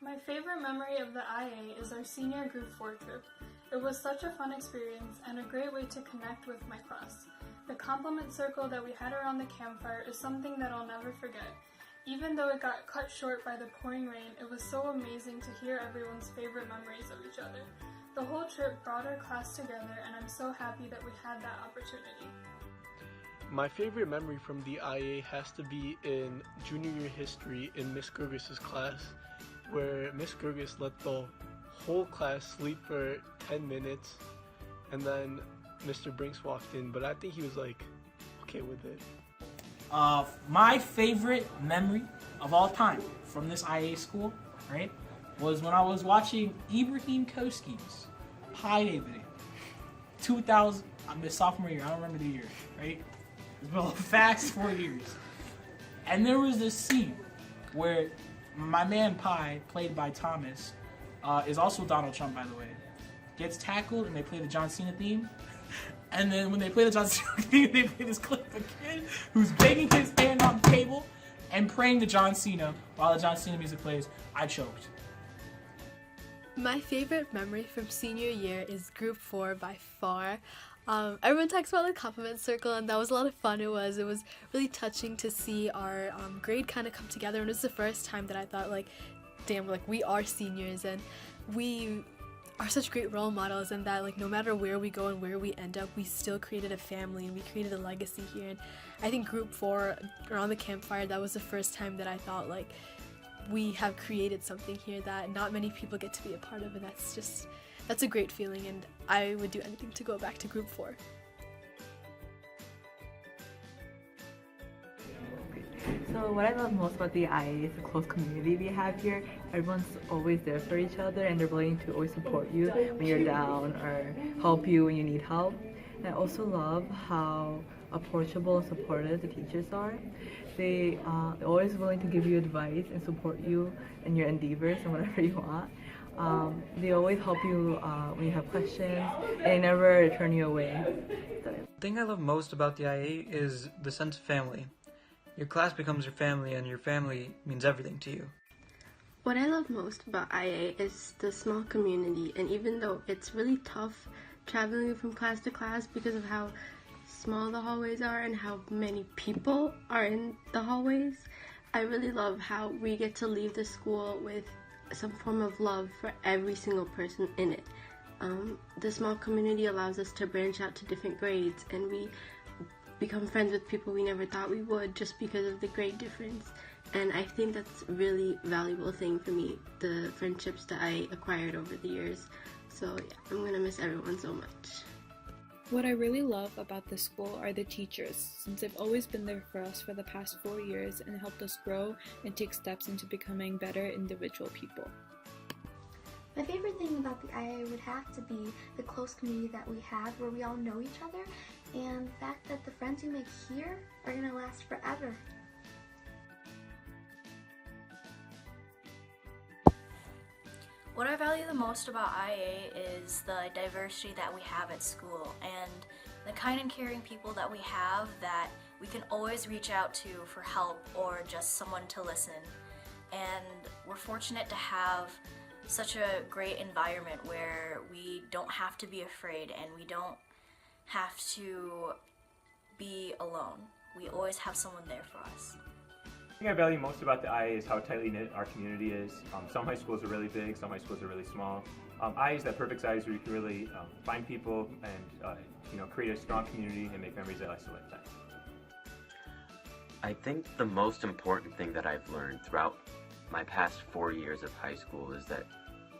My favorite memory of the IA is our senior group 4 trip. It was such a fun experience and a great way to connect with my class. The compliment circle that we had around the campfire is something that I'll never forget. Even though it got cut short by the pouring rain, it was so amazing to hear everyone's favorite memories of each other. The whole trip brought our class together, and I'm so happy that we had that opportunity. My favorite memory from the IA has to be in junior year history in Miss Gergis's class, where Miss Gergis let the whole class sleep for 10 minutes, and then Mr. Brinks walked in, but I think he was like, okay with it. My favorite memory of all time from this IA school, right, was when I was watching Ibrahim Koski's Pi Day video. 2000, I'm the sophomore year, I don't remember the year, right? Well, fast 4 years. And there was this scene where my man Pi, played by Thomas, is also Donald Trump, by the way, gets tackled and they play the John Cena theme. And then when they play the John Cena theme, they play this clip of a kid who's banging his hand on the table and praying to John Cena while the John Cena music plays. I choked. My favorite memory from senior year is group 4 by far. Everyone talks about the compliment circle, and that was a lot of fun. It was really touching to see our grade kind of come together, and it was the first time that I thought, like, damn, like, we are seniors and we are such great role models, and that, like, no matter where we go and where we end up, we still created a family and we created a legacy here. And I think group 4 around the campfire, that was the first time that I thought, like, we have created something here that not many people get to be a part of, and that's a great feeling, and I would do anything to go back to group 4. So what I love most about the IA is the close community we have here. Everyone's always there for each other, and they're willing to always support you when you're down or help you when you need help. And I also love how approachable and supportive the teachers are. They're always willing to give you advice and support you in your endeavors and whatever you want. They always help you when you have questions, and they never turn you away. The thing I love most about the IA is the sense of family. Your class becomes your family, and your family means everything to you. What I love most about IA is the small community, and even though it's really tough traveling from class to class because of how small the hallways are and how many people are in the hallways, I really love how we get to leave the school with some form of love for every single person in it. The small community allows us to branch out to different grades, and we become friends with people we never thought we would just because of the grade difference. And I think that's a really valuable thing for me, the friendships that I acquired over the years. So yeah, I'm gonna miss everyone so much. What I really love about this school are the teachers, since they've always been there for us for the past 4 years and helped us grow and take steps into becoming better individual people. My favorite thing about the IA would have to be the close community that we have, where we all know each other, and the fact that the friends you make here are going to last forever. What I value the most about IA is the diversity that we have at school and the kind and caring people that we have that we can always reach out to for help or just someone to listen. And we're fortunate to have such a great environment where we don't have to be afraid and we don't have to be alone. We always have someone there for us. The thing I value most about the IA is how tightly knit our community is. Some high schools are really big, some high schools are really small. IA is that perfect size where you can really find people and create a strong community and make memories that last a lifetime. I think the most important thing that I've learned throughout my past 4 years of high school is that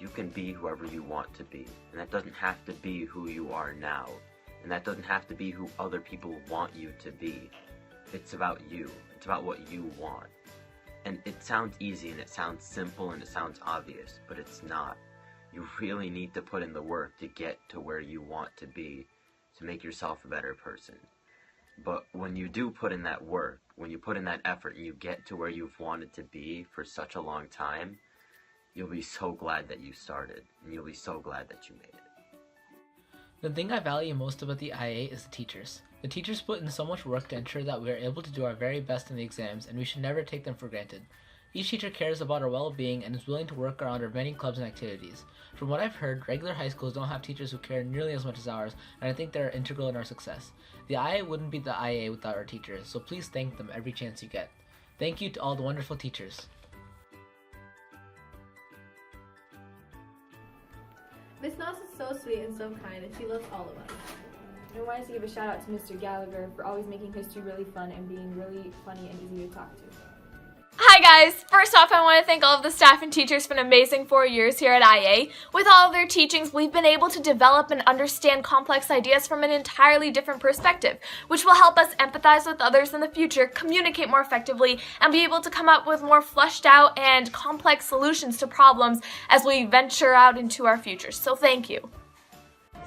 you can be whoever you want to be, and that doesn't have to be who you are now, and that doesn't have to be who other people want you to be. It's about you. It's about what you want. And it sounds easy and it sounds simple and it sounds obvious, but it's not. You really need to put in the work to get to where you want to be, to make yourself a better person. But when you do put in that work, when you put in that effort and you get to where you've wanted to be for such a long time, you'll be so glad that you started, and you'll be so glad that you made it. The thing I value most about the IA is the teachers. The teachers put in so much work to ensure that we are able to do our very best in the exams, and we should never take them for granted. Each teacher cares about our well-being and is willing to work around our many clubs and activities. From what I've heard, regular high schools don't have teachers who care nearly as much as ours, and I think they're integral in our success. The IA wouldn't be the IA without our teachers, so please thank them every chance you get. Thank you to all the wonderful teachers. Miss Noss is so sweet and so kind, and she loves all of us. I wanted to give a shout out to Mr. Gallagher for always making history really fun and being really funny and easy to talk to. Hi guys! First off, I want to thank all of the staff and teachers for an amazing 4 years here at IA. With all of their teachings, we've been able to develop and understand complex ideas from an entirely different perspective, which will help us empathize with others in the future, communicate more effectively, and be able to come up with more fleshed out and complex solutions to problems as we venture out into our future. So thank you.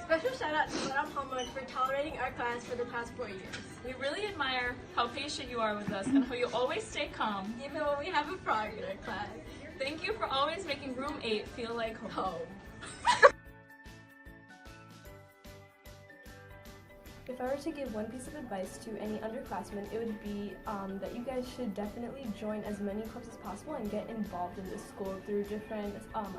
Special shout out to Madam Palmer for tolerating our class for the past 4 years. We really admire how patient you are with us and how you always stay calm, even when we have a frog in our class. Thank you for always making room 8 feel like home. If I were to give one piece of advice to any underclassmen, it would be that you guys should definitely join as many clubs as possible and get involved in the school through different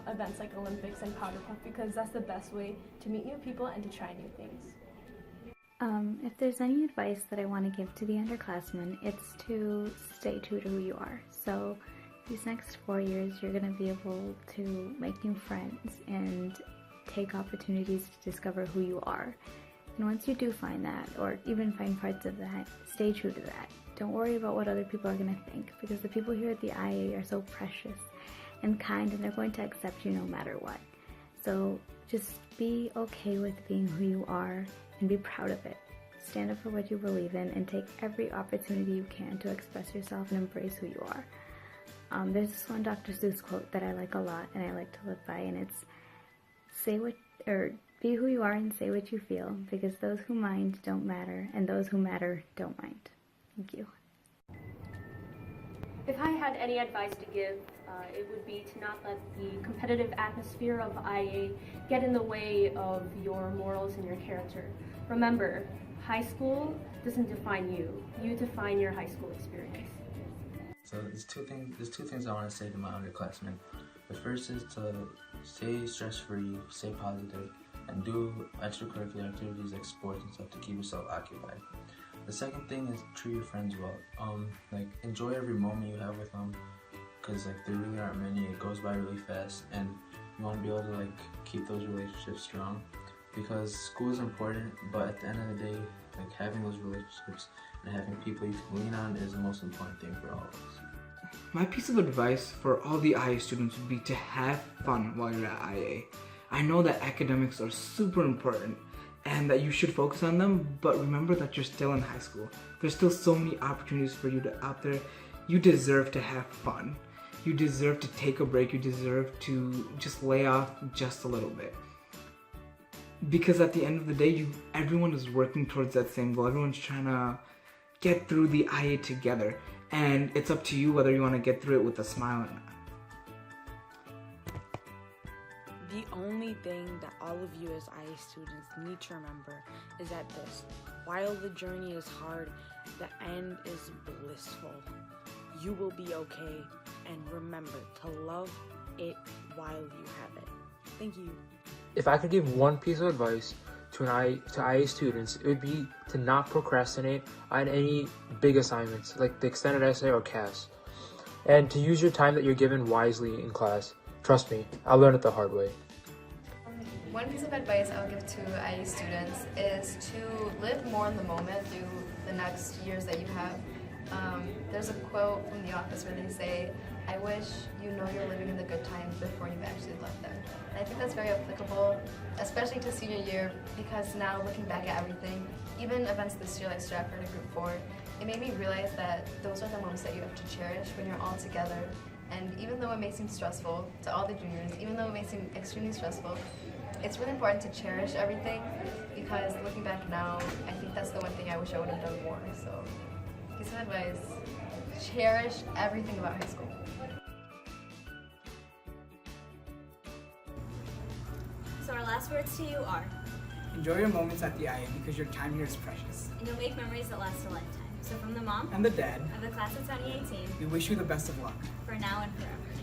events like Olympics and Powder Puff, because that's the best way to meet new people and to try new things. If there's any advice that I want to give to the underclassmen, it's to stay true to who you are. So these next 4 years, you're going to be able to make new friends and take opportunities to discover who you are. And once you do find that, or even find parts of that, stay true to that. Don't worry about what other people are going to think, because the people here at the IA are so precious and kind, and they're going to accept you no matter what. So just be okay with being who you are and be proud of it. Stand up for what you believe in and take every opportunity you can to express yourself and embrace who you are. There's this one Dr. Seuss quote that I like a lot and I like to live by, and it's be who you are and say what you feel, because those who mind don't matter, and those who matter don't mind. Thank you. If I had any advice to give, it would be to not let the competitive atmosphere of IA get in the way of your morals and your character. Remember, high school doesn't define you. You define your high school experience. So there's two things I want to say to my underclassmen. The first is to stay stress-free, stay positive, and do extracurricular activities like sports and stuff to keep yourself occupied. The second thing is treat your friends well. Enjoy every moment you have with them, because there really aren't many. It goes by really fast, and you want to be able to keep those relationships strong, because school is important, but at the end of the day, having those relationships and having people you can lean on is the most important thing for all of us. My piece of advice for all the IA students would be to have fun while you're at IA. I know that academics are super important and that you should focus on them, but remember that you're still in high school. There's still so many opportunities for you out there. You deserve to have fun. You deserve to take a break. You deserve to just lay off just a little bit. Because at the end of the day, everyone is working towards that same goal. Everyone's trying to get through the IA together. And it's up to you whether you want to get through it with a smile or not. The only thing that all of you as IA students need to remember is that while the journey is hard, the end is blissful. You will be okay, and remember to love it while you have it. Thank you. If I could give one piece of advice to IA students, it would be to not procrastinate on any big assignments like the extended essay or CAS, and to use your time that you're given wisely in class. Trust me, I learned it the hard way. One piece of advice I would give to IA students is to live more in the moment through the next years that you have. There's a quote from The Office where they say, "I wish you know you're living in the good times before you've actually left them." And I think that's very applicable, especially to senior year, because now looking back at everything, even events this year like Stratford and Group 4, it made me realize that those are the moments that you have to cherish when you're all together. And even though it may seem stressful to all the juniors, even though it may seem extremely stressful, it's really important to cherish everything, because looking back now, I think that's the one thing I wish I would have done more. So, piece of advice, cherish everything about high school. So our last words to you are: enjoy your moments at the IA, because your time here is precious. and you'll make memories that last a lifetime. So from the mom and the dad of the class of 2018 we wish you the best of luck. for now and forever.